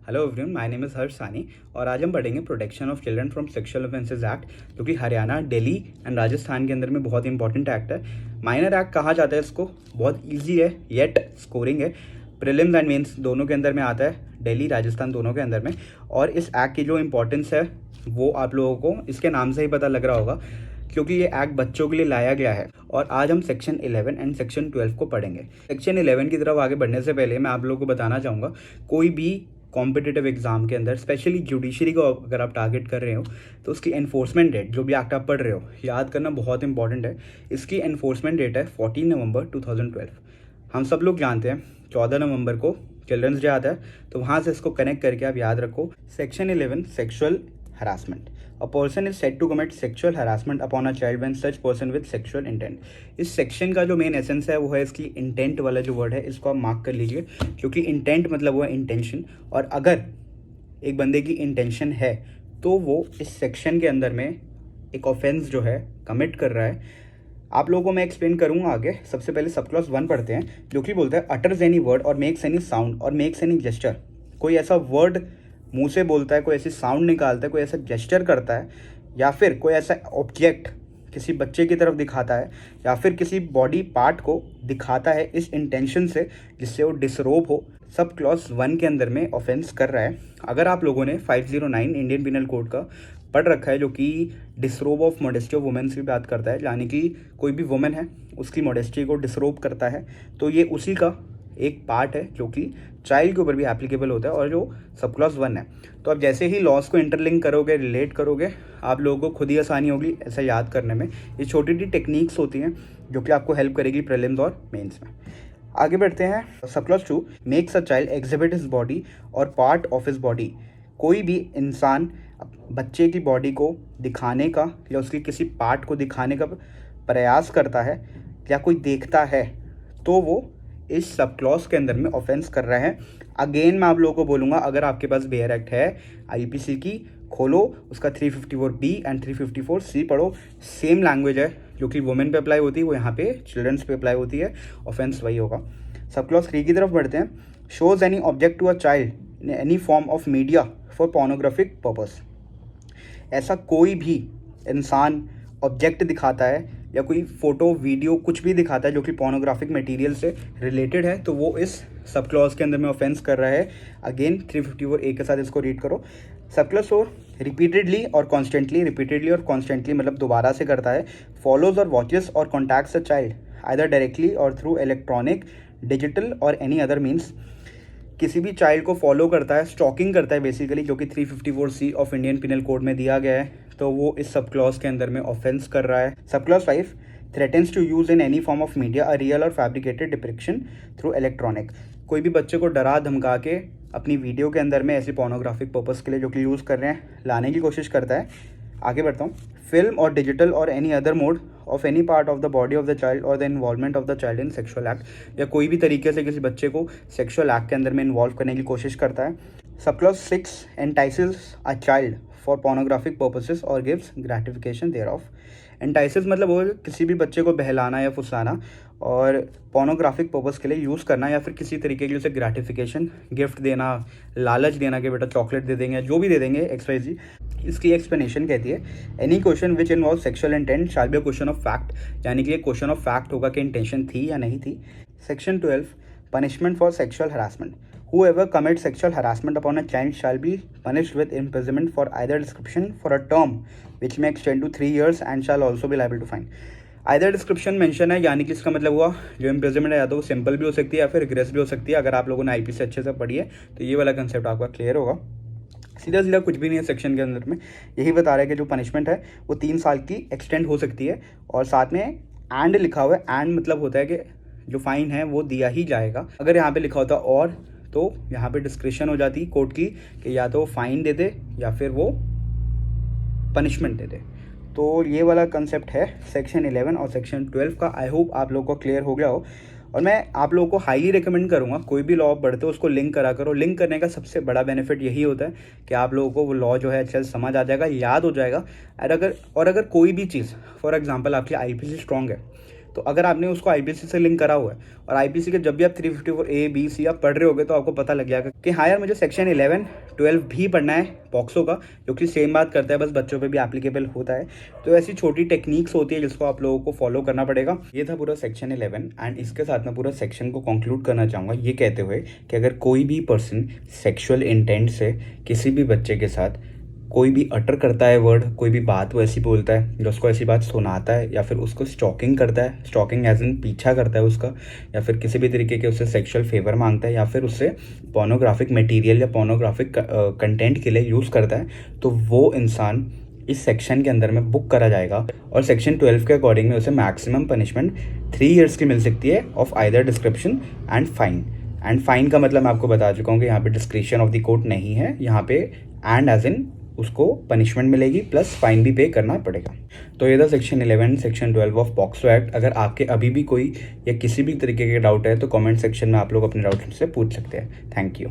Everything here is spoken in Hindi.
Hello everyone, my name is Harsh Sani और आज हम पढ़ेंगे protection of children from sexual offences act, जो कि हरियाणा, दिल्ली एंड राजस्थान के अंदर में बहुत इंपॉर्टेंट एक्ट है। माइनर एक्ट कहा जाता है इसको, बहुत इजी है येट स्कोरिंग है। प्रीलिम्स एंड मेंस दोनों के अंदर में आता है, दिल्ली राजस्थान दोनों के अंदर में। और इस एक्ट की जो इंपॉर्टेंस है वो आप लोगों को इसके नाम से ही पता लग रहा होगा, क्योंकि ये एक्ट बच्चों के लिए लाया गया है। और आज हम सेक्शन 11 एंड सेक्शन 12 को पढ़ेंगे। सेक्शन 11 की तरफ आगे बढ़ने से पहले मैं आप लोगों को बताना चाहूँगा, कोई भी कॉम्पिटिटिव एग्जाम के अंदर स्पेशली जुडिशरी को अगर आप टारगेट कर रहे हो तो उसकी एनफोर्समेंट डेट, जो भी एक्ट आप पढ़ रहे हो, याद करना बहुत इंपॉर्टेंट है। इसकी एनफोर्समेंट डेट है 14 नवंबर 2012। हम सब लोग जानते हैं 14 नवंबर को चिल्ड्रंस डे आता है, तो वहाँ से इसको कनेक्ट करके आप याद रखो section 11 sexual harassment. A person is said to commit sexual harassment upon a child when such person with sexual intent. इस सेक्शन का जो मेन एसेंस है वो है इसकी इंटेंट वाला जो वर्ड है, इसको आप मार्क कर लीजिए, क्योंकि इंटेंट मतलब वो है इंटेंशन। और अगर एक बंदे की इंटेंशन है तो वो इस सेक्शन के अंदर में एक ऑफेंस जो है कमिट कर रहा है। आप लोगों को मैं एक्सप्लेन करूंगा आगे। सबसे पहले सब क्लॉज 1 पढ़ते हैं, जो कि बोलता है अटर्स एनी वर्ड और मेक्स एनी साउंड और मेक्स एनी जेस्चर। कोई ऐसा वर्ड मुंह से बोलता है, कोई ऐसी साउंड निकालता है, कोई ऐसा जेस्चर करता है, या फिर कोई ऐसा ऑब्जेक्ट किसी बच्चे की तरफ दिखाता है, या फिर किसी बॉडी पार्ट को दिखाता है इस इंटेंशन से जिससे वो डिसरोब हो, सब क्लॉज 1 के अंदर में ऑफेंस कर रहा है। अगर आप लोगों ने 509 इंडियन पिनल कोड का पढ़ रखा है, जो कि डिसरोब ऑफ मॉडेस्टी ऑफ वुमेन्स की बात करता है, यानी कि कोई भी वुमेन है उसकी मॉडेस्टी को डिसरोब करता है, तो ये उसी का एक पार्ट है जो कि चाइल्ड के ऊपर भी एप्लीकेबल होता है और जो सब क्लॉज 1 है। तो अब जैसे ही लॉस को इंटरलिंक करोगे, रिलेट करोगे, आप लोगों को खुद ही आसानी होगी ऐसा याद करने में। ये छोटी छोटी टेक्निक्स होती हैं जो कि आपको हेल्प करेगी प्रीलिम्स और मेंस में। आगे बढ़ते हैं। Sub clause 2 makes a child exhibit his body और पार्ट ऑफ हिज बॉडी। कोई भी इंसान बच्चे की बॉडी को दिखाने का या उसकी किसी पार्ट को दिखाने का प्रयास करता है या कोई देखता है, तो वो इस सब क्लॉज के अंदर में ऑफेंस कर रहे हैं। अगेन मैं आप लोगों को बोलूँगा, अगर आपके पास बेयर एक्ट है आईपीसी की, खोलो उसका 354B एंड 354C पढ़ो। सेम लैंग्वेज है जो कि वुमेन पे अप्लाई होती है, वो यहाँ पे चिल्ड्रंस पे अप्लाई होती है, ऑफेंस वही होगा। सब क्लॉज 3 की तरफ बढ़ते हैं। Shows any object to a child in any form of media for pornographic purpose. ऐसा कोई भी इंसान ऑब्जेक्ट दिखाता है या कोई फोटो वीडियो कुछ भी दिखाता है जो कि पोर्नोग्राफिक मटेरियल से रिलेटेड है, तो वो इस सब क्लॉज के अंदर में ऑफेंस कर रहा है। अगेन 354A के साथ इसको रीड करो। सब क्लॉज 4 रिपीटेडली और कॉन्स्टेंटली, रिपीटेडली और कॉन्स्टेंटली मतलब दोबारा से करता है, फॉलोज और वॉचेस और contacts a child either directly और थ्रू इलेक्ट्रॉनिक, डिजिटल और एनी अदर मीन्स। किसी भी चाइल्ड को फॉलो करता है, स्टॉकिंग करता है बेसिकली, जो कि 354C of Indian penal code में दिया गया है, तो वो इस सब क्लॉज के अंदर में ऑफेंस कर रहा है। Sub clause 5 threatens to use in any form of media a real और फैब्रिकेटेड डिपिक्शन थ्रू इलेक्ट्रॉनिक। कोई भी बच्चे को डरा धमका के अपनी वीडियो के अंदर में ऐसी पोर्नोग्राफिक पर्पस के लिए जो कि यूज़ कर रहे हैं लाने की कोशिश करता है। आगे बढ़ता हूँ। फिल्म और डिजिटल और any other mode of any part of the body of the child और the involvement of the child in sexual act, या कोई भी तरीके से किसी बच्चे को सेक्सुअल एक्ट के अंदर में इन्वॉल्व करने की कोशिश करता है। Sub clause 6 entices a child for pornographic purposes और gives gratification thereof. Entices मतलब वो किसी भी बच्चे को बहलाना या फुसलाना और पोर्नोग्राफिक पर्पस के लिए यूज़ करना, या फिर किसी तरीके की उसे ग्रेटिफिकेशन, गिफ्ट देना, लालच देना कि बेटा चॉकलेट दे देंगे, जो भी दे देंगे XYZ। इसकी एक्सप्लेनेशन कहती है any question which involve sexual intent shall be a question of fact, यानी कि ये क्वेश्चन ऑफ फैक्ट होगा कि इंटेंशन थी या नहीं थी। Section 12 punishment for sexual harassment. Whoever commits sexual harassment upon a child shall be punished with imprisonment for either description for a term which may extend to 3 years and shall also be liable to fine। Either description mention है, यानी कि इसका मतलब हुआ जो इम्प्रिजनमेंट है या तो वो सिंपल भी हो सकती है या फिर रिग्रेस भी हो सकती है। अगर आप लोगों ने आईपी से अच्छे से पढ़ी है तो ये वाला कंसेप्ट आपका क्लियर होगा। सीधा सीधा कुछ भी नहीं है सेक्शन के अंदर में, यही बता रहा है कि जो पनिशमेंट है वो 3 साल की एक्सटेंड हो सकती है। और साथ में एंड लिखा हुआ है, एंड मतलब होता है कि जो फाइन है वो दिया ही जाएगा। अगर यहाँ पे लिखा होता और, तो यहाँ पे डिस्क्रिप्शन हो जाती कोर्ट की कि या तो फाइन दे दे या फिर वो पनिशमेंट दे दे। तो ये वाला कंसेप्ट है सेक्शन 11 और सेक्शन 12 का। आई होप आप लोगों को क्लियर हो गया हो। और मैं आप लोगों को हाईली रिकमेंड करूँगा, कोई भी लॉ पढ़ते हो उसको लिंक करा करो। लिंक करने का सबसे बड़ा बेनिफिट यही होता है कि आप लोगों को वो लॉ जो है अच्छे से समझ आ जाएगा, याद हो जाएगा। और अगर कोई भी चीज़, फॉर एग्जांपल आपकी आईपीसी स्ट्रॉन्ग है तो अगर आपने उसको आईपीसी से लिंक करा हुआ है और आईपीसी के जब भी आप 354A B C आप पढ़ रहे होगे तो आपको पता लग जाएगा कि हाँ यार मुझे सेक्शन 11 12 भी पढ़ना है पॉक्सो का, जो कि सेम बात करता है, बस बच्चों पे भी एप्लीकेबल होता है। तो ऐसी छोटी टेक्निक्स होती है जिसको आप लोगों को फॉलो करना पड़ेगा। ये था पूरा सेक्शन 11 एंड इसके साथ मैं पूरा सेक्शन को कंक्लूड करना चाहूँगा ये कहते हुए कि अगर कोई भी पर्सन सेक्सुअल इंटेंट से किसी भी बच्चे के साथ कोई भी अटर करता है वर्ड, कोई भी बात वो ऐसी बोलता है जो उसको ऐसी बात सुनाता है, या फिर उसको स्टॉकिंग करता है, स्टॉकिंग एज इन पीछा करता है उसका, या फिर किसी भी तरीके के उससे सेक्सुअल फेवर मांगता है, या फिर उससे पोर्नोग्राफिक मटेरियल या पोर्नोग्राफिक कंटेंट के लिए यूज़ करता है, तो वो इंसान इस सेक्शन के अंदर में बुक करा जाएगा और सेक्शन 12 के अकॉर्डिंग में उसे मैक्सिमम पनिशमेंट 3 ईयर्स की मिल सकती है of either description and fine. And fine का मतलब मैं आपको बता चुका हूँ कि यहाँ पे डिस्क्रिप्शन ऑफ द कोर्ट नहीं है, यहाँ पे एंड एज इन उसको पनिशमेंट मिलेगी प्लस फाइन भी पे करना पड़ेगा। तो ये था section 11 section 12 of POCSO act. अगर आपके अभी भी कोई या किसी भी तरीके के डाउट है तो कमेंट सेक्शन में आप लोग अपने डाउट से पूछ सकते हैं। Thank you.